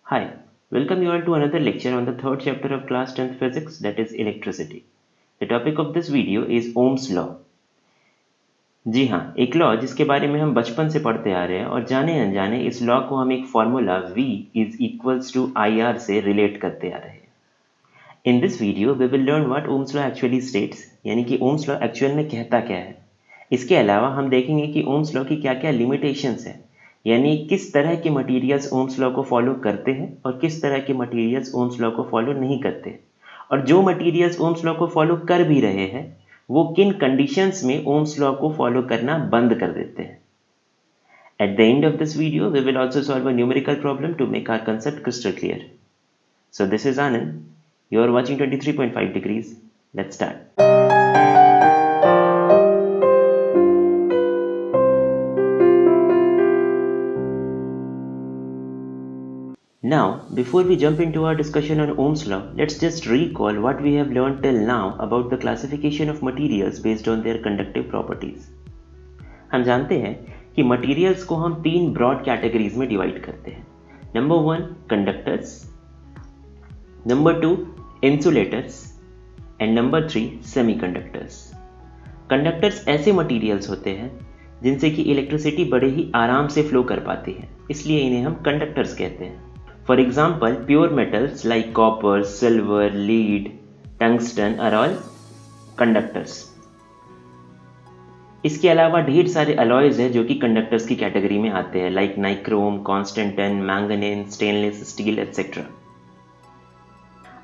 Hi, welcome you all to another lecture on the third chapter of class 10th physics, that is electricity. The topic of this video is Ohm's law. जी हाँ, एक law जिसके बारे में हम बचपन से पढ़ते आ रहे हैं और जाने अनजाने इस लॉ को हम एक formula V is equals to IR से रिलेट करते आ रहे हैं. In this video, we will learn what Ohm's law actually states, यानी कि Ohm's law एक्चुअल में कहता क्या है. इसके अलावा हम देखेंगे कि Ohm's law की क्या क्या लिमिटेशंस है, यानी किस तरह के मटेरियल्स ओम्स लॉ को फॉलो करते हैं और किस तरह के मटेरियल्स ओम्स लॉ को फॉलो नहीं करते, और जो मटेरियल्स ओम्स लॉ को फॉलो कर भी रहे हैं वो किन कंडीशंस में ओम्स लॉ को फॉलो करना बंद कर देते हैं. At the end of this video, we will also solve a numerical problem to make our concept crystal clear. So this is Anand. You are watching 23.5 degrees. Let's start. Now, before we jump into our discussion on Ohm's law, let's just recall what we have learned till now about the classification of materials based on their conductive properties. हम जानते हैं कि materials को हम तीन broad categories में divide करते हैं. Number 1, conductors. Number 2, insulators. And number 3, semiconductors. Conductors ऐसे materials होते हैं जिनसे कि electricity बड़े ही आराम से flow कर पाती है, इसलिए इन्हें हम conductors कहते हैं. For example, pure metals like copper, silver, lead, tungsten are all conductors. इसके अलावा ढेर सारे alloys हैं जो कि conductors की कैटेगरी में आते हैं, like nichrome, constantan, manganese, stainless steel, etc.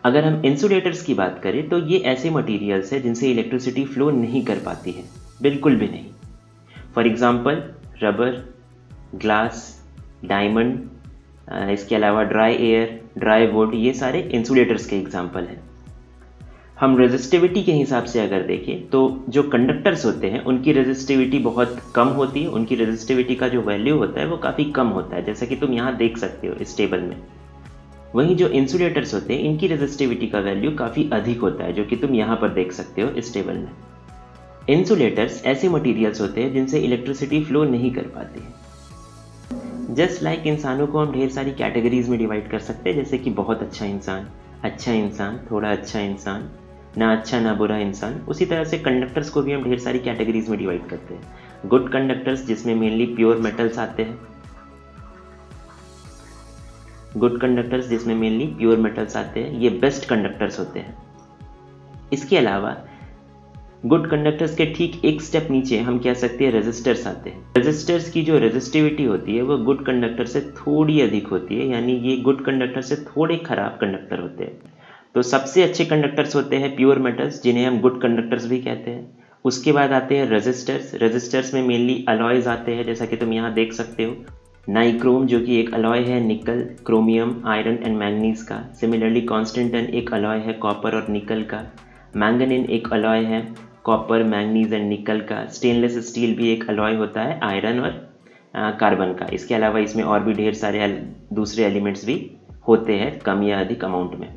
अगर हम insulators की बात करें तो ये ऐसे materials हैं जिनसे electricity flow नहीं कर पाती है, बिल्कुल भी नहीं. For example, rubber, glass, diamond, इसके अलावा ड्राई एयर, ड्राई वुड, ये सारे इंसुलेटर्स के एग्जाम्पल हैं. हम रेजिस्टिविटी के हिसाब से अगर देखें तो जो कंडक्टर्स होते हैं उनकी रेजिस्टिविटी बहुत कम होती है, उनकी रेजिस्टिविटी का जो वैल्यू होता है वो काफ़ी कम होता है, जैसा कि तुम यहाँ देख सकते हो इस टेबल में. वहीं जो इंसुलेटर्स होते हैं इनकी रेजिस्टिविटी का वैल्यू काफ़ी अधिक होता है, जो कि तुम यहाँ पर देख सकते हो इस टेबल में. इंसुलेटर्स ऐसे मटीरियल्स होते हैं जिनसे इलेक्ट्रिसिटी फ्लो नहीं कर पाती है. जस्ट लाइक इंसानों को हम ढेर सारी कैटेगरीज में डिवाइड कर सकते हैं, जैसे कि बहुत अच्छा इंसान, थोड़ा अच्छा इंसान, ना अच्छा ना बुरा इंसान. उसी तरह से कंडक्टर्स को भी हम ढेर सारी कैटेगरीज में डिवाइड करते हैं. गुड कंडक्टर्स जिसमें मेनली प्योर मेटल्स आते हैं, ये बेस्ट कंडक्टर्स होते हैं. इसके अलावा गुड कंडक्टर्स के ठीक एक स्टेप नीचे हम कह सकते हैं रेजिस्टर्स आते हैं. रेजिस्टर्स की जो रेजिस्टिविटी होती है वो गुड कंडक्टर से थोड़ी अधिक होती है, यानी ये गुड कंडक्टर से थोड़े खराब कंडक्टर होते हैं. तो सबसे अच्छे कंडक्टर्स होते हैं प्योर मेटल्स, जिन्हें हम गुड कंडक्टर्स भी कहते हैं. उसके बाद आते हैं रेजिस्टर्स में मेनली अलॉयज आते हैं, जैसा कि तुम यहाँ देख सकते हो. नाइक्रोम जो कि एक अलॉय है निकल, क्रोमियम, आयरन एंड मैंगनीज का. सिमिलरली कॉन्स्टेंटन एक अलॉय है कॉपर और निकल का. मैंगनीन एक अलॉय है कॉपर, मैंगनीज एंड निकल का. स्टेनलेस स्टील भी एक अलॉय होता है आयरन और कार्बन का. इसके अलावा इसमें और भी ढेर सारे दूसरे एलिमेंट्स भी होते हैं कम या अधिक अमाउंट में.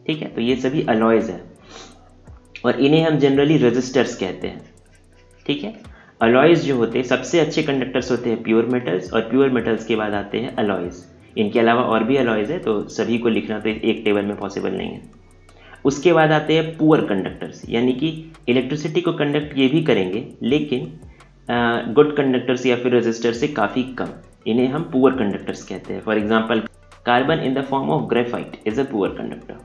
ठीक है, तो ये सभी अलॉयज हैं और इन्हें हम जनरली रेजिस्टर्स कहते हैं. ठीक है, अलॉयज जो होते हैं सबसे अच्छे कंडक्टर्स होते हैं प्योर मेटल्स, और प्योर मेटल्स के बाद आते हैं अलॉयज. इनके अलावा और भी अलॉयज है, तो सभी को लिखना तो एक टेबल में पॉसिबल नहीं है. उसके बाद आते हैं पुअर कंडक्टर्स, यानी कि इलेक्ट्रिसिटी को कंडक्ट ये भी करेंगे लेकिन गुड कंडक्टर्स या फिर रेजिस्टर से काफ़ी कम. इन्हें हम पुअर कंडक्टर्स कहते हैं. For example, carbon in the form of graphite is a poor conductor.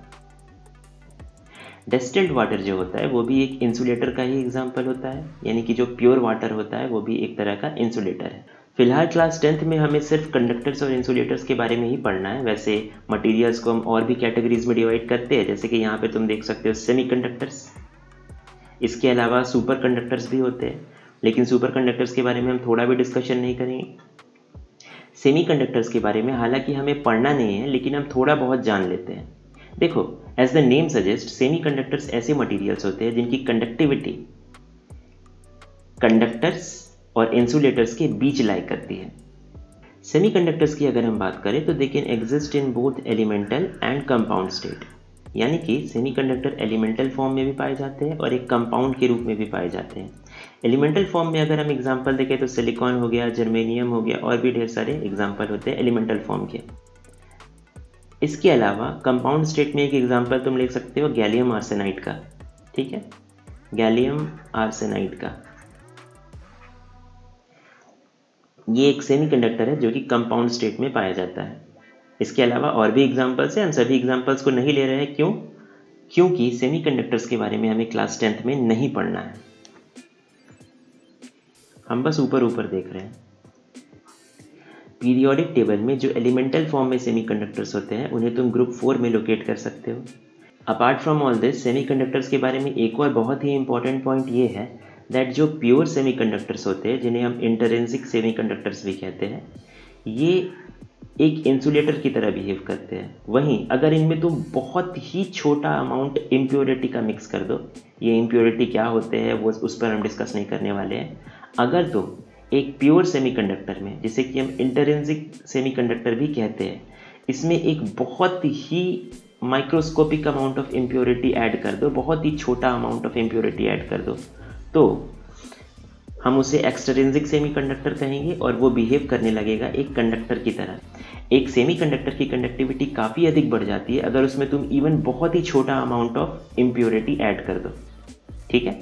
Distilled water जो होता है वो भी एक इंसुलेटर का ही एग्जाम्पल होता है, यानी कि जो प्योर वाटर होता है वो भी एक तरह का इंसुलेटर है. फिलहाल क्लास 10th में हमें सिर्फ कंडक्टर्स और इंसुलेटर्स के बारे में ही पढ़ना है. वैसे मटेरियल्स को हम और भी कैटेगरीज में डिवाइड करते हैं, जैसे कि यहाँ पे तुम देख सकते हो सेमीकंडक्टर्स. इसके अलावा सुपर कंडक्टर्स भी होते हैं, लेकिन सुपर कंडक्टर्स के बारे में हम थोड़ा भी डिस्कशन नहीं करेंगे. सेमीकंडक्टर्स के बारे में हालांकि हमें पढ़ना नहीं है, लेकिन हम थोड़ा बहुत जान लेते हैं. देखो, as the name suggest, semiconductors ऐसे मटेरियल्स होते हैं जिनकी कंडक्टिविटी कंडक्टर्स और इंसुलेटर्स के बीच लाई करती है. सेमीकंडक्टर्स की अगर हम बात करें तो they can exist in both elemental and compound state, यानी कि सेमीकंडक्टर एलिमेंटल फॉर्म में भी पाए जाते हैं और एक कंपाउंड के रूप में भी पाए जाते हैं. एलिमेंटल फॉर्म में अगर हम एग्जांपल देखें तो सिलिकॉन हो गया, जर्मेनियम हो गया, और भी ढेर सारे एग्जांपल होते हैं एलिमेंटल फॉर्म के. इसके अलावा कंपाउंड स्टेट में एक एग्जांपल तुम लिख सकते हो गैलियम आर्सेनाइड का, ठीक है, गैलियम आर्सेनाइड का। ये एक सेमीकंडक्टर है जो कि कंपाउंड स्टेट में पाया जाता है। इसके अलावा और भी एग्जांपल्स हैं, हम सभी एग्जांपल्स को नहीं ले रहे हैं। क्यों? क्योंकि सेमीकंडक्टर्स के बारे में हमें क्लास 10th में नहीं पढ़ना है, हम बस ऊपर ऊपर देख रहे हैं। पीरियोडिक टेबल में जो एलिमेंटल फॉर्म में सेमीकंडक्टर्स होते हैं उन्हें तुम ग्रुप 4 में लोकेट कर सकते हो। Apart from all this, semiconductors के बारे में एक और बहुत ही इंपॉर्टेंट पॉइंट ये है दैट जो प्योर सेमीकंडक्टर्स होते हैं, जिन्हें हम इंटरिंसिक सेमीकंडक्टर्स भी कहते हैं, ये एक इंसुलेटर की तरह बिहेव करते हैं। वहीं अगर इनमें तुम बहुत ही छोटा अमाउंट इम्प्योरिटी का मिक्स कर दो, ये इम्प्योरिटी क्या होते हैं वो उस पर हम डिस्कस नहीं करने वाले हैं। अगर तुम एक प्योर सेमीकंडक्टर में, जिसे कि हम इंटरिंसिक सेमीकंडक्टर भी कहते हैं, इसमें एक बहुत ही microscopic amount of impurity add कर दो, बहुत ही छोटा अमाउंट ऑफ इम्प्योरिटी ऐड कर दो, तो हम उसे एक्सट्रिंसिक सेमीकंडक्टर कहेंगे और वो बिहेव करने लगेगा एक कंडक्टर की तरह। एक सेमीकंडक्टर की कंडक्टिविटी काफ़ी अधिक बढ़ जाती है अगर उसमें तुम इवन बहुत ही छोटा अमाउंट ऑफ इम्प्योरिटी ऐड कर दो, ठीक है।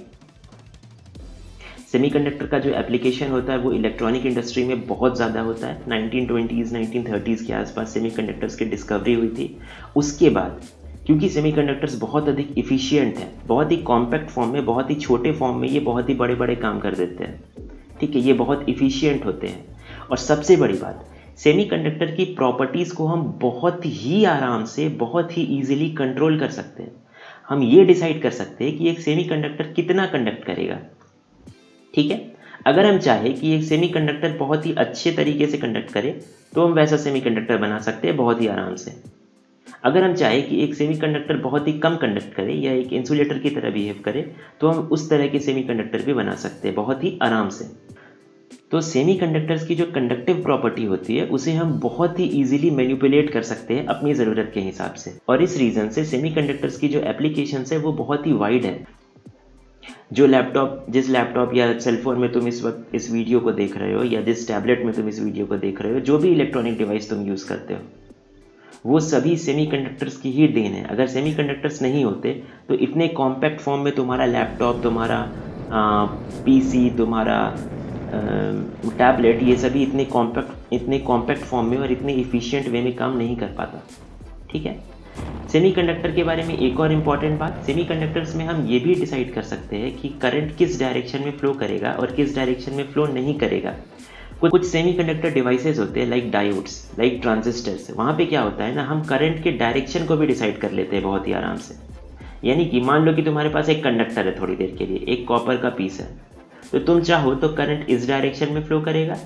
सेमीकंडक्टर का जो एप्लीकेशन होता है वो इलेक्ट्रॉनिक इंडस्ट्री में बहुत ज़्यादा होता है। 1920s 1930s के आसपास सेमीकंडक्टर्स की डिस्कवरी हुई थी। उसके बाद क्योंकि सेमीकंडक्टर्स बहुत अधिक इफ़िशियंट हैं, बहुत ही कॉम्पैक्ट फॉर्म में, बहुत ही छोटे फॉर्म में ये बहुत ही बड़े बड़े काम कर देते हैं, ठीक है, ये बहुत इफ़िशियंट होते हैं। और सबसे बड़ी बात, सेमीकंडक्टर की प्रॉपर्टीज़ को हम बहुत ही आराम से, बहुत ही ईजिली कंट्रोल कर सकते हैं। हम ये डिसाइड कर सकते हैं कि एक सेमीकंडक्टर कितना कंडक्ट करेगा, ठीक है। अगर हम चाहें कि एक सेमीकंडक्टर बहुत ही अच्छे तरीके से कंडक्ट करे तो हम वैसा सेमीकंडक्टर बना सकते हैं बहुत ही आराम से। अगर हम चाहें कि एक सेमीकंडक्टर बहुत ही कम कंडक्ट करे या एक इंसुलेटर की तरह बिहेव करे तो हम उस तरह के सेमीकंडक्टर भी बना सकते हैं बहुत ही आराम से। तो सेमीकंडक्टर्स की जो कंडक्टिव प्रॉपर्टी होती है उसे हम बहुत ही ईजिली मैनिपुलेट कर सकते हैं अपनी ज़रूरत के हिसाब से। और इस रीज़न से सेमीकंडक्टर्स की जो एप्लीकेशंस है वो बहुत ही वाइड है। जिस लैपटॉप या सेलफोन में तुम इस वक्त इस वीडियो को देख रहे हो, या जिस टैबलेट में तुम इस वीडियो को देख रहे हो, जो भी इलेक्ट्रॉनिक डिवाइस तुम यूज़ करते हो, वो सभी सेमीकंडक्टर्स की ही देन है। अगर सेमीकंडक्टर्स नहीं होते तो इतने कॉम्पैक्ट फॉर्म में तुम्हारा लैपटॉप, तुम्हारा पीसी, तुम्हारा टैबलेट, ये सभी इतने कॉम्पैक्ट फॉर्म में और इतने इफ़िशियंट वे में काम नहीं कर पाता, ठीक है। सेमीकंडक्टर के बारे में एक और इम्पॉर्टेंट बात, सेमीकंडक्टर्स में हम ये भी डिसाइड कर सकते हैं कि करंट किस डायरेक्शन में फ्लो करेगा और किस डायरेक्शन में फ्लो नहीं करेगा। कुछ सेमीकंडक्टर डिवाइसेस होते हैं लाइक डायोड्स, लाइक ट्रांजिस्टर्स, वहाँ पे क्या होता है ना, हम करंट के डायरेक्शन को भी डिसाइड कर लेते हैं बहुत ही आराम से। यानी कि मान लो कि तुम्हारे पास एक कंडक्टर है, थोड़ी देर के लिए एक कॉपर का पीस है, तो तुम चाहो तो करंट इस डायरेक्शन में फ्लो करेगा,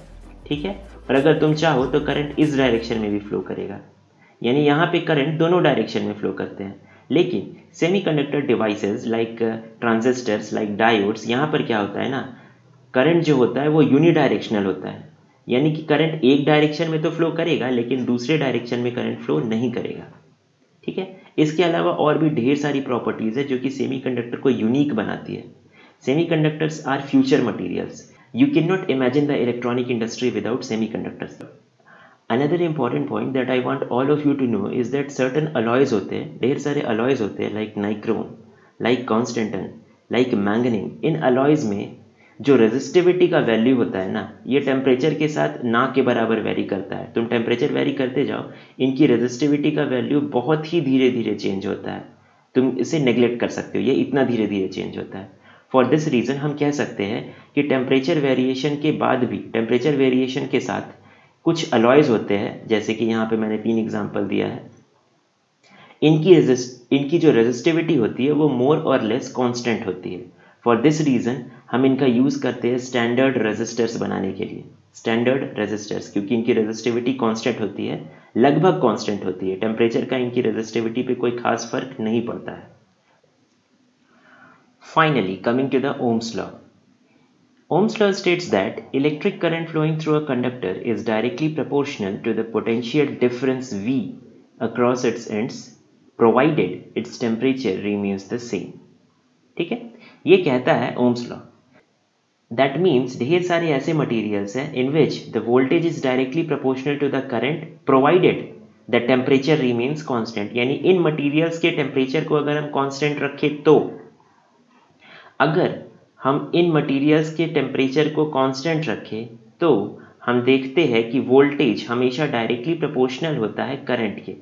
ठीक है, और अगर तुम चाहो तो करंट इस डायरेक्शन में भी फ्लो करेगा। यानी यहाँ पे करंट दोनों डायरेक्शन में फ्लो करते हैं। लेकिन semiconductor devices like transistors, like diodes, यहाँ पर क्या होता है ना, करंट जो होता है वो यूनिडायरेक्शनल होता है। यानी कि करंट एक डायरेक्शन में तो फ्लो करेगा लेकिन दूसरे डायरेक्शन में करंट फ्लो नहीं करेगा, ठीक है। इसके अलावा और भी ढेर सारी प्रॉपर्टीज़ है जो कि सेमीकंडक्टर को यूनिक बनाती है। Semiconductors are future materials. You can not imagine the electronic industry without semiconductors. Another important point that I want all of you to know is that certain alloys होते हैं, ढेर सारे alloys होते हैं, like nichrome, like constantan, like manganene। इन alloys में जो resistivity का value होता है ना, ये टेम्परेचर के साथ ना के बराबर वेरी करता है। तुम टेम्परेचर वेरी करते जाओ, इनकी रेजिस्टिविटी का वैल्यू बहुत ही धीरे धीरे चेंज होता है। तुम इसे नेग्लेक्ट कर सकते हो, ये इतना धीरे धीरे चेंज होता है। फॉर दिस रीज़न हम कह सकते हैं कि टेम्परेचर वेरिएशन के बाद भी, टेम्परेचर वेरिएशन के साथ कुछ अलॉयज़ होते हैं, जैसे कि यहाँ पे मैंने 3 एग्जाम्पल दिया है, इनकी जो रेजिस्टिविटी होती है वो मोर और लेस कांस्टेंट होती है। फॉर दिस रीज़न हम इनका यूज़ करते हैं स्टैंडर्ड रेजिस्टर्स बनाने के लिए। स्टैंडर्ड रेजिस्टर्स, क्योंकि इनकी रेजिस्टिविटी कांस्टेंट होती है, लगभग कांस्टेंट होती है, टेम्परेचर का इनकी रेजिस्टिविटी पे कोई खास फर्क नहीं पड़ता है। Finally coming to the Ohm's law. Ohm's law states that electric current flowing through a conductor is directly proportional to the potential difference V across its ends, provided its temperature remains the same। ठीक है, ये कहता है Ohm's law। That means ढेर सारे ऐसे materials हैं in which the voltage is directly proportional to the current provided the temperature remains constant, यानी इन मटेरियल्स के टेम्परेचर को अगर हम कांस्टेंट रखें तो, अगर हम इन मटेरियल्स के टेम्परेचर को कांस्टेंट रखें तो हम देखते हैं कि वोल्टेज हमेशा डायरेक्टली प्रोपोर्शनल होता है करंट के।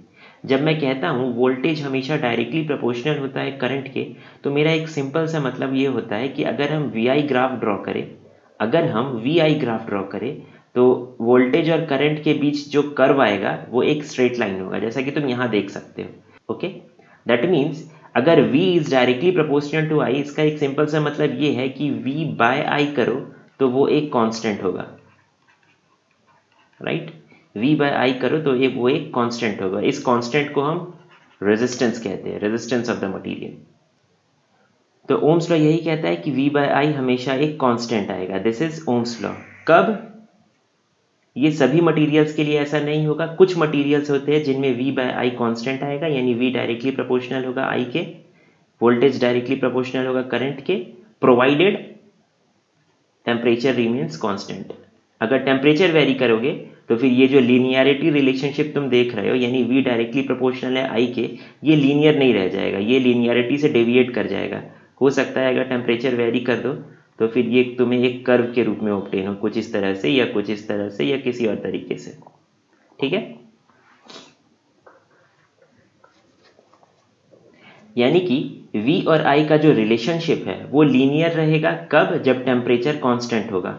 जब मैं कहता हूँ वोल्टेज हमेशा डायरेक्टली प्रोपोर्शनल होता है करंट के, तो मेरा एक सिंपल सा मतलब ये होता है कि अगर हम VI ग्राफ ड्रॉ करें तो वोल्टेज और करंट के बीच जो कर्व आएगा वो एक स्ट्रेट लाइन होगा, जैसा कि तुम यहाँ देख सकते हो। ओके, दैट मीन्स अगर V is directly proportional to I, इसका एक सिंपल सा मतलब ये है कि V बाय I करो तो वो एक कांस्टेंट होगा, राइट। V बाय I करो तो वो एक कांस्टेंट होगा। इस कांस्टेंट को हम रेजिस्टेंस कहते हैं, रेजिस्टेंस ऑफ द मटेरियल। तो ओम्स लॉ यही कहता है कि V बाय I हमेशा एक कांस्टेंट आएगा। This is Ohm's law. कब? ये सभी मटेरियल्स के लिए ऐसा नहीं होगा। कुछ मटेरियल्स होते हैं जिनमें V बाय I कांस्टेंट आएगा, यानी V डायरेक्टली प्रोपोर्शनल होगा I के, वोल्टेज डायरेक्टली प्रोपोर्शनल होगा करंट के, प्रोवाइडेड टेम्परेचर रिमेन्स कांस्टेंट। अगर टेम्परेचर वेरी करोगे तो फिर ये जो लीनियरिटी रिलेशनशिप तुम देख रहे हो, यानी V डायरेक्टली प्रोपोर्शनल है I के, ये लीनियर नहीं रह जाएगा, ये लीनियरिटी से डेविएट कर जाएगा। हो सकता है अगर टेम्परेचर वेरी कर दो तो फिर ये तुम्हें एक कर्व के रूप में ऑब्टेन हो, कुछ इस तरह से या कुछ इस तरह से या किसी और तरीके से। ठीक है, यानी कि V और I का जो रिलेशनशिप है वो लीनियर रहेगा। कब? जब टेम्परेचर कांस्टेंट होगा।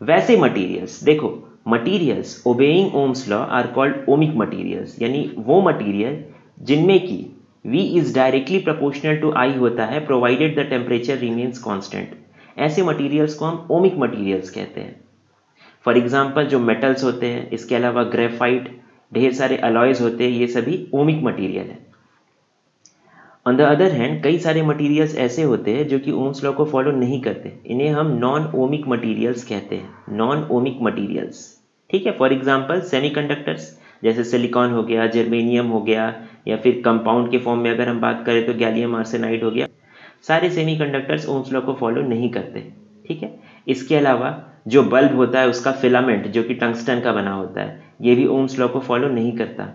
वैसे मटेरियल्स देखो, materials obeying Ohm's law are called ohmic materials, यानी वो मटेरियल जिनमें की V is directly proportional to I होता है provided the temperature remains constant. ऐसे मटेरियल्स को हम ओमिक मटेरियल्स कहते हैं। फॉर एग्जांपल जो मेटल्स होते हैं, इसके अलावा ग्रेफाइट, ढेर सारे अलॉयज होते हैं, ये सभी ओमिक मटेरियल है। ऑन द अदर हैंड कई सारे मटेरियल्स ऐसे होते हैं जो कि ओम्स लॉ को फॉलो नहीं करते, इन्हें हम नॉन ओमिक मटेरियल्स कहते हैं, नॉन ओमिक मटेरियल्स। ठीक है, फॉर एग्जांपल सेमीकंडक्टर्स, जैसे सिलिकॉन हो गया, जर्मेनियम हो गया, या फिर कंपाउंड के फॉर्म में अगर हम बात करें तो गैलियम आर्सेनाइड हो गया। सारे सेमीकंडक्टर्स ओम्स लॉ को फॉलो नहीं करते। ठीक है, इसके अलावा जो बल्ब होता है उसका फिलामेंट जो कि टंगस्टन का बना होता है, ये भी ओम्स लॉ को फॉलो नहीं करता।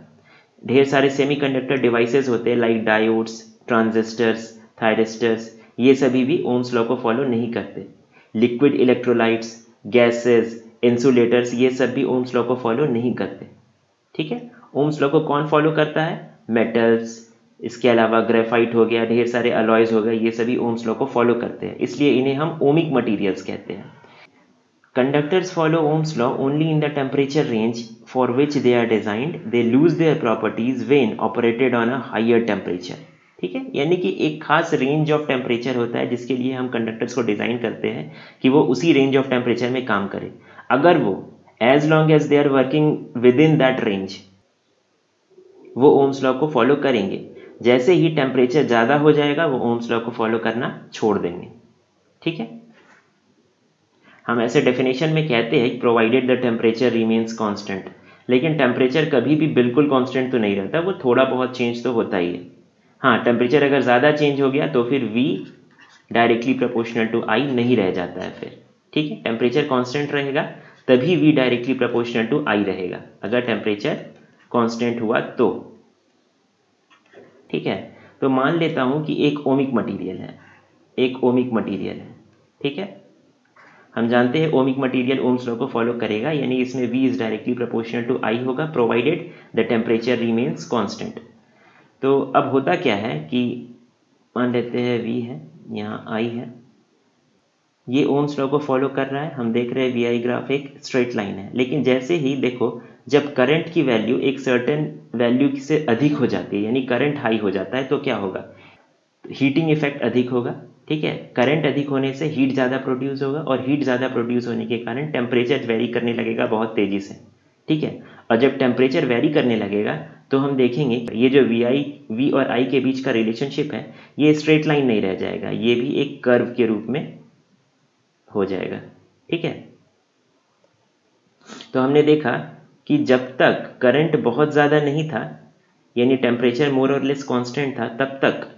ढेर सारे सेमीकंडक्टर डिवाइसेस होते हैं लाइक डायोड्स, ट्रांजिस्टर्स, थायरिस्टर्स, ये सभी भी ओम्स लॉ को फॉलो नहीं करते। लिक्विड इलेक्ट्रोलाइट्स, गैसेस, इंसुलेटर्स, ये सब भी ओम्स लॉ को फॉलो नहीं करते। ठीक है, ओम्स लॉ को कौन फॉलो करता है? मेटल्स, इसके अलावा ग्रेफाइट हो गया, ढेर सारे अलॉयज हो गए, ये सभी ओम्स लॉ को फॉलो करते हैं, इसलिए इन्हें हम ओमिक मटेरियल्स कहते हैं। Conductors follow Ohm's law only in the temperature range for which they are designed. They lose their properties when operated on a higher temperature. ठीक है, यानी कि एक खास रेंज ऑफ टेम्परेचर होता है जिसके लिए हम कंडक्टर्स को डिज़ाइन करते हैं कि वो उसी रेंज ऑफ टेम्परेचर में काम करे। अगर वो as long as they are working with in that range, वो ओम्स लॉ को फॉलो करेंगे। जैसे ही टेम्परेचर ज़्यादा हो जाएगा वो ओम्स लॉ को फॉलो करना छोड़ देंगे। ठीक है, हम ऐसे डेफिनेशन में कहते हैं provided the temperature remains constant, लेकिन टेम्परेचर कभी भी बिल्कुल कांस्टेंट तो नहीं रहता, वो थोड़ा बहुत चेंज तो होता ही है। हाँ, टेम्परेचर अगर ज़्यादा चेंज हो गया तो फिर V directly proportional to I नहीं रह जाता है फिर। ठीक है, टेम्परेचर कांस्टेंट रहेगा तभी V directly proportional to I रहेगा, अगर टेम्परेचर कांस्टेंट हुआ तो। ठीक है, तो मान लेता हूँ कि एक ओमिक मटीरियल है, एक ओमिक मटीरियल है। ठीक है, हम जानते हैं ओमिक मटेरियल ओम्स लॉ को फॉलो करेगा, यानी इसमें V is directly proportional to I होगा provided the temperature remains constant. तो अब होता क्या है कि मान लेते हैं V है, यहाँ I है, ये ओम्स लॉ को फॉलो कर रहा है। हम देख रहे हैं VI ग्राफ एक स्ट्रेट लाइन है, लेकिन जैसे ही देखो जब करंट की वैल्यू एक सर्टेन वैल्यू से अधिक हो जाती है, यानी करंट हाई हो जाता है, तो क्या होगा? हीटिंग इफेक्ट अधिक होगा। ठीक है, करंट अधिक होने से हीट ज़्यादा प्रोड्यूस होगा, और हीट ज़्यादा प्रोड्यूस होने के कारण टेम्परेचर वेरी करने लगेगा बहुत तेज़ी से। ठीक है, और जब टेम्परेचर वेरी करने लगेगा तो हम देखेंगे ये जो V और I के बीच का रिलेशनशिप है ये स्ट्रेट लाइन नहीं रह जाएगा, ये भी एक कर्व के रूप में हो जाएगा। ठीक है, तो हमने देखा कि जब तक करंट बहुत ज़्यादा नहीं था, यानी टेम्परेचर मोर और लेस कांस्टेंट था, तब तक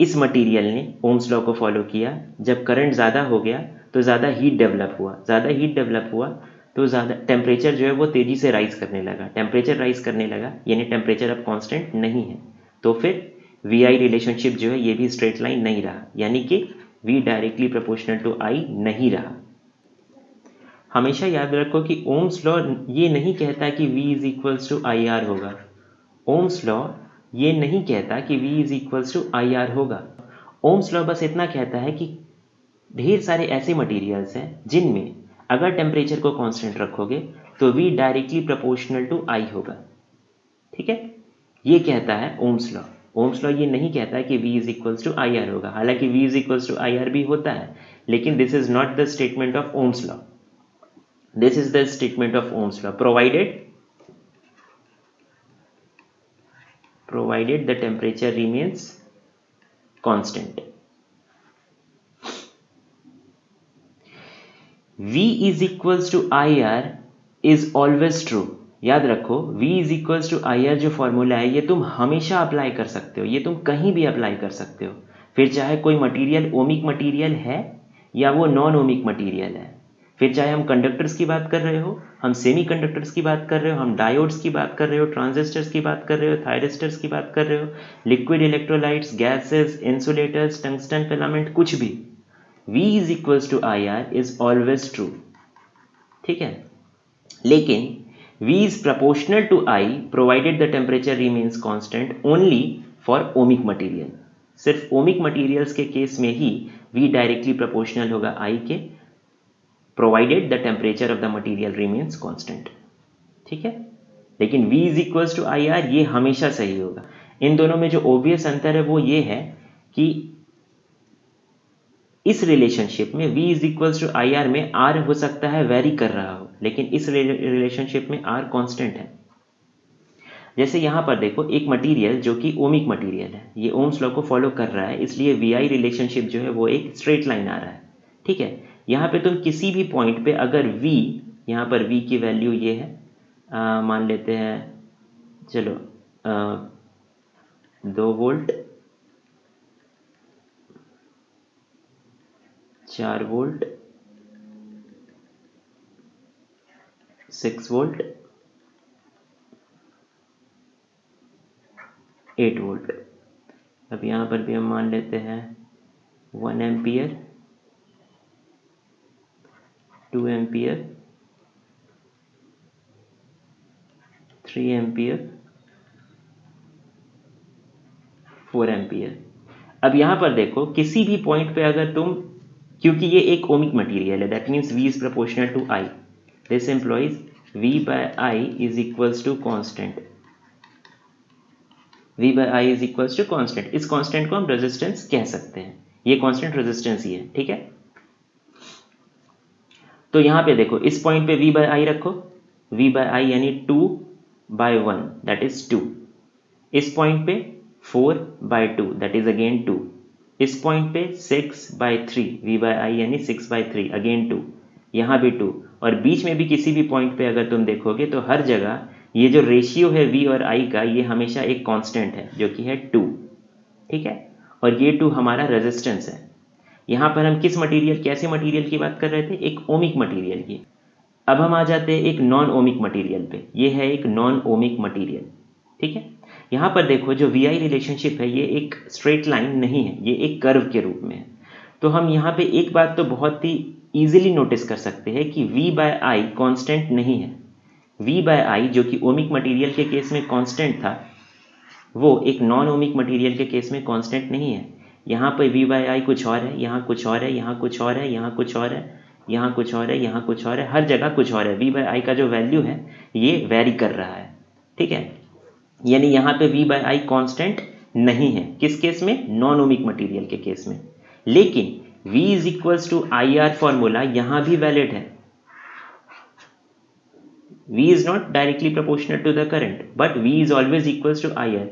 इस मटेरियल ने ओम्स लॉ को फॉलो किया। जब करंट ज़्यादा हो गया तो ज़्यादा हीट डेवलप हुआ, ज़्यादा हीट डेवलप हुआ तो ज़्यादा टेम्परेचर जो है वो तेज़ी से राइज करने लगा, टेम्परेचर राइज करने लगा यानी टेम्परेचर अब कांस्टेंट नहीं है, तो फिर वी आई रिलेशनशिप जो है ये भी स्ट्रेट लाइन नहीं रहा, यानी कि v डायरेक्टली प्रोपोर्शनल टू आई नहीं रहा। हमेशा याद रखो कि ओम्स लॉ ये नहीं कहता कि v is equals to I R होगा। ओम्स लॉ ये नहीं कहता कि v is equals to I R होगा। ओम्स लॉ बस इतना कहता है कि ढेर सारे ऐसे मटेरियल्स हैं जिनमें अगर टेम्परेचर को कांस्टेंट रखोगे तो v डायरेक्टली प्रोपोर्शनल टू आई होगा। ठीक है, ये कहता है ओम्स लॉ। ओम्स लॉ ये नहीं कहता है कि v is equals to I R होगा, हालांकि v is equals to I R भी होता है, लेकिन this is not the statement of Ohm's law. This is the statement of Ohm's law, provided the temperature remains constant. V is equals to IR is always true. याद रखो V is equals to IR जो formula है ये तुम हमेशा apply कर सकते हो, ये तुम कहीं भी अप्लाई कर सकते हो, फिर चाहे कोई मटेरियल ओमिक मटेरियल है या वो नॉन ओमिक मटेरियल है, फिर चाहे हम कंडक्टर्स की बात कर रहे हो, हम सेमी कंडक्टर्स की बात कर रहे हो, हम डायोड्स की बात कर रहे हो, ट्रांजिस्टर्स की बात कर रहे हो, थायरिस्टर्स की बात कर रहे हो, liquid electrolytes, gases, insulators, tungsten filament, कुछ भी, V is equals to I R is always true. ठीक है, लेकिन V is proportional to I provided the temperature remains constant only for ohmic material. सिर्फ ओमिक मटेरियल्स के case में ही V directly proportional होगा I के, provided the temperature of the material remains constant. ठीक है, लेकिन V is equals to I R ये हमेशा सही होगा। इन दोनों में जो ऑब्वियस अंतर है वो ये है कि इस रिलेशनशिप में V is equals to I R में R हो सकता है वेरी कर रहा हो, लेकिन इस रिलेशनशिप में R कांस्टेंट है। जैसे यहाँ पर देखो एक मटेरियल जो कि ओमिक मटेरियल है, ये ओम्स लॉ को फॉलो कर रहा है, इसलिए VI रिलेशनशिप जो है वो एक स्ट्रेट लाइन आ रहा है। ठीक है, यहाँ पे तुम किसी भी पॉइंट पे अगर V, यहाँ पर V की वैल्यू ये है, मान लेते हैं चलो 2 वोल्ट, 4 वोल्ट, 6 वोल्ट, 8 वोल्ट। अब यहाँ पर भी हम मान लेते हैं 1 एम्पियर, 2 एम्पियर, 3 एम्पियर, 4 एम्पियर। अब यहाँ पर देखो किसी भी पॉइंट पे अगर तुम, क्योंकि ये एक ओमिक मटेरियल है, that means V is proportional to I, this implies V by I is equals to constant. V by I is equals to constant. इस कॉन्स्टेंट को हम रेजिस्टेंस कह सकते हैं, ये कॉन्स्टेंट रेजिस्टेंस ही है। ठीक है, तो यहाँ पे देखो इस पॉइंट पे V बाय I रखो, V बाय I यानी 2 बाय 1 दैट इज 2। इस पॉइंट पे 4 बाय 2 दैट इज अगेन 2। इस पॉइंट पे 6 बाय 3 V बाय I यानी 6 बाय 3 अगेन 2, यहाँ भी 2, और बीच में भी किसी भी पॉइंट पे अगर तुम देखोगे तो हर जगह ये जो रेशियो है V और I का ये हमेशा एक कांस्टेंट है जो कि है 2। ठीक है, और ये 2 हमारा रेजिस्टेंस है। यहाँ पर हम किस मटेरियल, कैसे मटेरियल की बात कर रहे थे, एक ओमिक मटेरियल की। अब हम आ जाते हैं एक नॉन ओमिक मटेरियल पे, ये है एक नॉन ओमिक मटेरियल। ठीक है, यहाँ पर देखो जो VI रिलेशनशिप है ये एक स्ट्रेट लाइन नहीं है, ये एक कर्व के रूप में है। तो हम यहाँ पे एक बात तो बहुत ही इजीली नोटिस कर सकते हैं कि V बाय I कांस्टेंट नहीं है। V बाय I जो कि ओमिक मटेरियल के केस में कांस्टेंट था, वो एक नॉन ओमिक मटेरियल के केस में कांस्टेंट नहीं है। यहाँ पर V बाय I कुछ और है, यहाँ कुछ और है, यहाँ कुछ और है, यहाँ कुछ और है, यहाँ कुछ और है, यहाँ कुछ और है, हर जगह कुछ और है। V बाय I का जो वैल्यू है ये वेरी कर रहा है। ठीक है, यानी यहाँ पे V बाय I कांस्टेंट नहीं है, किस केस में, नॉन ओमिक मटेरियल के केस में। लेकिन V is equals to I R formula यहाँ भी वैलिड है। V is not directly proportional to the current, but V is always equals to IR।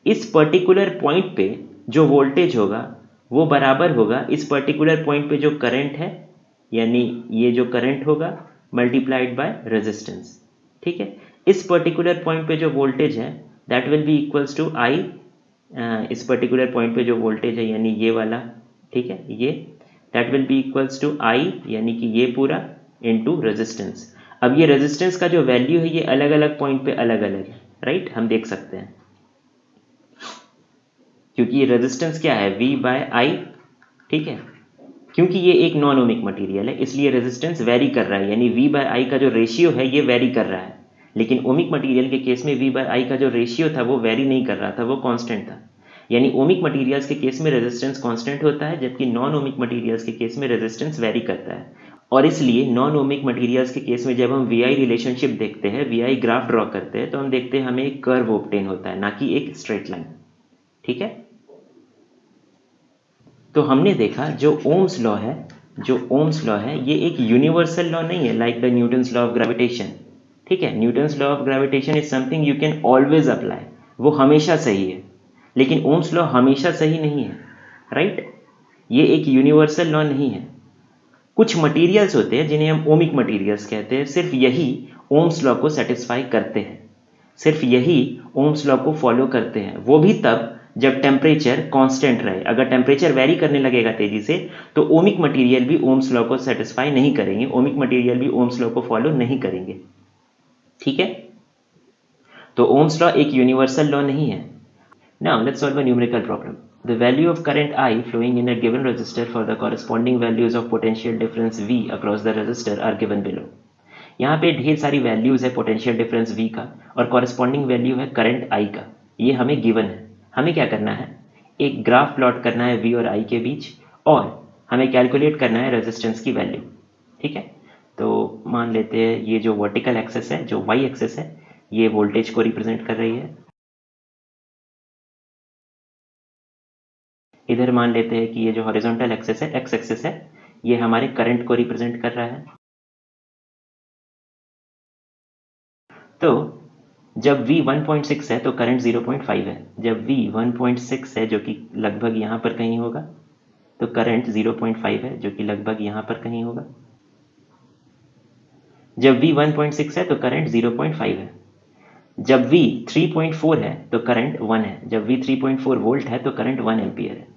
इस पर्टिकुलर पॉइंट पे जो वोल्टेज होगा वो बराबर होगा इस पर्टिकुलर पॉइंट पे जो करंट है, यानी ये जो करंट होगा मल्टीप्लाइड बाय रेजिस्टेंस। ठीक है, इस पर्टिकुलर पॉइंट पे जो वोल्टेज है that will be equals to I, इस पर्टिकुलर पॉइंट पे जो वोल्टेज है यानी ये वाला, ठीक है, ये that will be equals to I यानी कि ये पूरा इनटू रेजिस्टेंस। अब ये रेजिस्टेंस का जो वैल्यू है ये अलग अलग पॉइंट पे अलग अलग है, राइट, हम देख सकते हैं, क्योंकि ये रेजिस्टेंस क्या है, V बाय आई, ठीक है, क्योंकि ये एक नॉन ओमिक मटेरियल है इसलिए रेजिस्टेंस वेरी कर रहा है, यानी V बाय आई का जो रेशियो है ये वेरी कर रहा है। लेकिन ओमिक मटेरियल के केस में V बाय आई का जो रेशियो था वो वेरी नहीं कर रहा था, वो कांस्टेंट था। यानी ओमिक मटेरियल्स के केस में रेजिस्टेंस कांस्टेंट होता है, जबकि नॉन ओमिक मटेरियल्स के केस में रेजिस्टेंस वेरी करता है। और इसलिए नॉन ओमिक मटेरियल्स के केस में जब हम VI रिलेशनशिप देखते हैं, VI ग्राफ ड्रॉ करते हैं, तो हम देखते हैं हमें एक कर्व ऑब्टेन होता है, ना कि एक स्ट्रेट लाइन, ठीक है। तो हमने देखा जो ओम्स लॉ है, ये एक यूनिवर्सल लॉ नहीं है like the Newton's law of gravitation, ठीक है। Newton's law of gravitation is something you can always apply, वो हमेशा सही है, लेकिन ओम्स लॉ हमेशा सही नहीं है, राइट। ये एक यूनिवर्सल लॉ नहीं है। कुछ मटेरियल्स होते हैं जिन्हें हम ओमिक मटेरियल्स कहते हैं, सिर्फ यही ओम्स लॉ को सेटिस्फाई करते हैं, सिर्फ यही ओम्स लॉ को फॉलो करते हैं, वो भी तब जब टेम्परेचर कांस्टेंट रहे। अगर टेम्परेचर वेरी करने लगेगा तेजी से तो ओमिक मटेरियल भी ओम्स लॉ को सेटिस्फाई नहीं करेंगे, ओमिक मटेरियल भी ओम्स लॉ को फॉलो नहीं करेंगे, ठीक है। तो ओम्स लॉ एक यूनिवर्सल लॉ नहीं है। Now let's solve a numerical problem. The value of current I flowing in a given resistor for the corresponding values of potential difference V across the resistor are given below. यहाँ पे ढेर सारी values है potential difference V का और corresponding value है current I का, ये हमें गिवन है। हमें क्या करना है, एक ग्राफ प्लॉट करना है V और I के बीच, और हमें कैलकुलेट करना है रेजिस्टेंस की वैल्यू, ठीक है। तो मान लेते हैं ये जो वर्टिकल एक्सेस है, जो Y एक्सेस है, ये वोल्टेज को रिप्रेजेंट कर रही है। इधर मान लेते हैं कि ये जो हॉरिजॉन्टल एक्सेस है, X एक्सेस है, ये हमारे करंट को रिप्रेजेंट कर रहा है। तो जब V 1.6 है तो करंट 0.5 है, जब V 1.6 है जो कि लगभग यहाँ पर कहीं होगा, तो करंट 0.5 है जो कि लगभग यहाँ पर कहीं होगा। जब V 1.6 है तो करंट 0.5 है। जब V 3.4 है तो करंट 1 है। जब V 3.4 वोल्ट है तो करंट 1 एम्पियर है।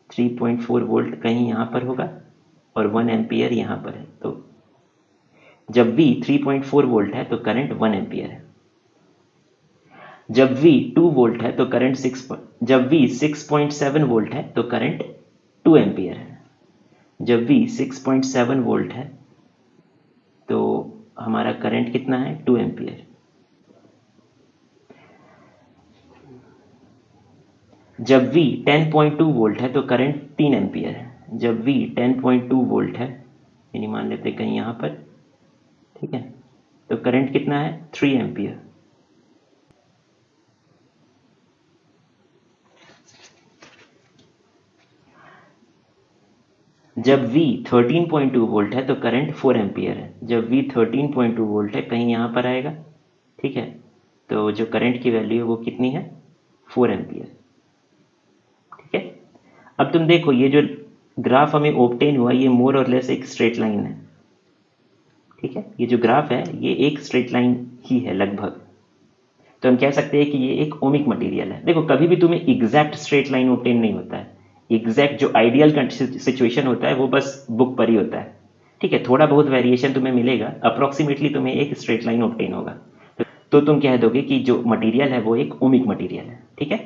3.4 वोल्ट कहीं यहाँ पर होगा और 1 एम्पियर यहाँ पर है। तो जब V 3.4 वोल्ट है तो करंट 1 एम्पियर है। जब V 2 वोल्ट है तो करंट जब V 6.7 वोल्ट है तो करंट 2 एम्पियर है। जब V 6.7 वोल्ट है तो हमारा करंट कितना है, 2 एम्पियर। जब V 10.2 वोल्ट है तो करंट 3 एम्पियर है। जब V 10.2 वोल्ट है, यानी मान लेते हैं कहीं यहाँ पर, ठीक है, तो करंट कितना है, 3 एम्पियर। जब V 13.2 वोल्ट है तो करंट 4 एम्पियर है। जब V 13.2 वोल्ट है कहीं यहाँ पर आएगा, ठीक है, तो जो करंट की वैल्यू है वो कितनी है, 4 एम्पियर, ठीक है। अब तुम देखो ये जो ग्राफ हमें ऑब्टेन हुआ ये मोर और लेस एक स्ट्रेट लाइन है, ठीक है। ये जो ग्राफ है ये एक स्ट्रेट लाइन ही है लगभग, तो हम कह सकते हैं कि ये एक ओमिक मटेरियल है। देखो कभी भी तुम्हें एग्जैक्ट स्ट्रेट लाइन ऑब्टेन नहीं होता है, एग्जैक्ट जो आइडियल सिचुएशन होता है वो बस बुक पर ही होता है, ठीक है। थोड़ा बहुत वेरिएशन तुम्हें मिलेगा, अप्रोक्सीमेटली तुम्हें एक स्ट्रेट लाइन ऑब्टेन होगा, तो तुम कह दोगे कि जो मटेरियल है वो एक ओमिक मटेरियल है, ठीक है।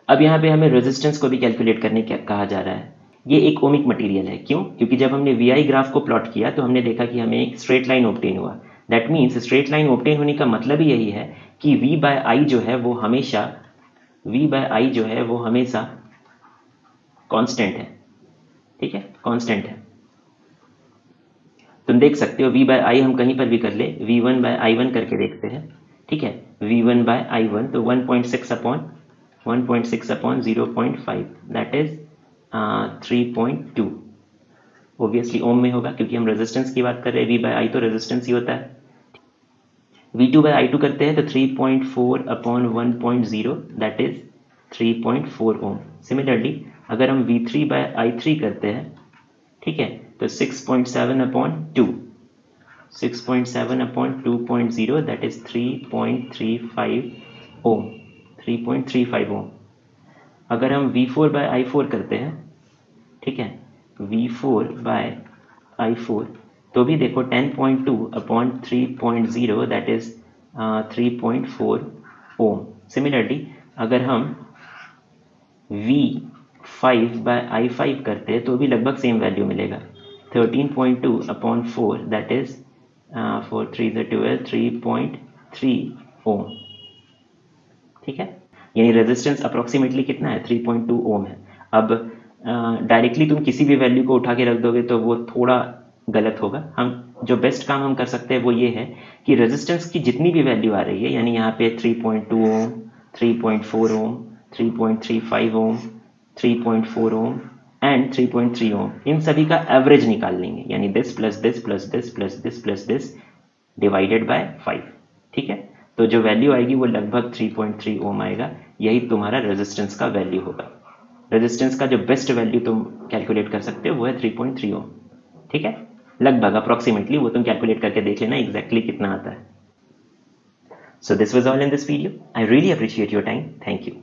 अब यहाँ पे हमें रेजिस्टेंस को भी कैलकुलेट करने कहा जा रहा है। ये एक ओमिक मटेरियल है, क्यों, क्योंकि जब हमने VI ग्राफ को प्लॉट किया तो हमने देखा कि हमें एक स्ट्रेट लाइन ऑब्टेन हुआ। That means straight line obtain होने का मतलब ही यही है कि V बाय आई जो है वो हमेशा कांस्टेंट है, ठीक है, कांस्टेंट है। तुम देख सकते हो V बाय आई हम कहीं पर भी कर ले, V1 बाय I1 करके देखते हैं, ठीक है, V1 बाय I1 तो 1.6 अपॉन 0.5 दैट इज 3.2, ऑब्वियसली ओम में होगा क्योंकि हम रेजिस्टेंस की बात कर रहे हैं। V बाय आई तो रेजिस्टेंस ही होता है। V2 बाय I2 करते हैं तो 3.4 upon 1.0 that is 3.4 ohm. Similarly अगर हम V3 बाय I3 करते हैं, ठीक है, तो 6.7 अपॉन 2, 6.7 अपॉन 2.0 दैट इज 3.35 ओम, 3.35 ओम। अगर हम V4 बाय I4 करते हैं, ठीक है, V4 बाय I4 तो भी देखो 10.2 upon 3.0 that is 3.4 ohm. Similarly अगर हम V5 बाय I5 करते हैं तो भी लगभग सेम वैल्यू मिलेगा। 13.2 अपॉन 4 दैट इज 4 3 12 3.3 ओम। ठीक है, यानी रेजिस्टेंस अप्रोक्सीमेटली कितना है, 3.2 ओम है। अब डायरेक्टली तुम किसी भी वैल्यू को उठा के रख दोगे तो वो थोड़ा गलत होगा। हम जो बेस्ट काम हम कर सकते हैं वो ये है कि रेजिस्टेंस की जितनी भी वैल्यू आ रही है, यानी यहाँ पे 3.2 ओम, 3.4 ओम, 3.35 ओम, 3.4 ओम एंड 3.3 ओम, इन सभी का एवरेज निकाल लेंगे, यानी this plus this plus this plus this plus this divided by 5। ठीक है, तो जो वैल्यू आएगी वो लगभग 3.3 ओम आएगा। यही तुम्हारा रेजिस्टेंस का वैल्यू होगा। रेजिस्टेंस का जो बेस्ट वैल्यू तुम कैलकुलेट कर सकते हो वो है 3.3 ओम। ठीक है, लगभग अप्रोक्सीमेटली वो तुम कैलकुलेट करके देख लेना एग्जैक्टली कितना आता है। So this was all in this video. I really appreciate your time. Thank you.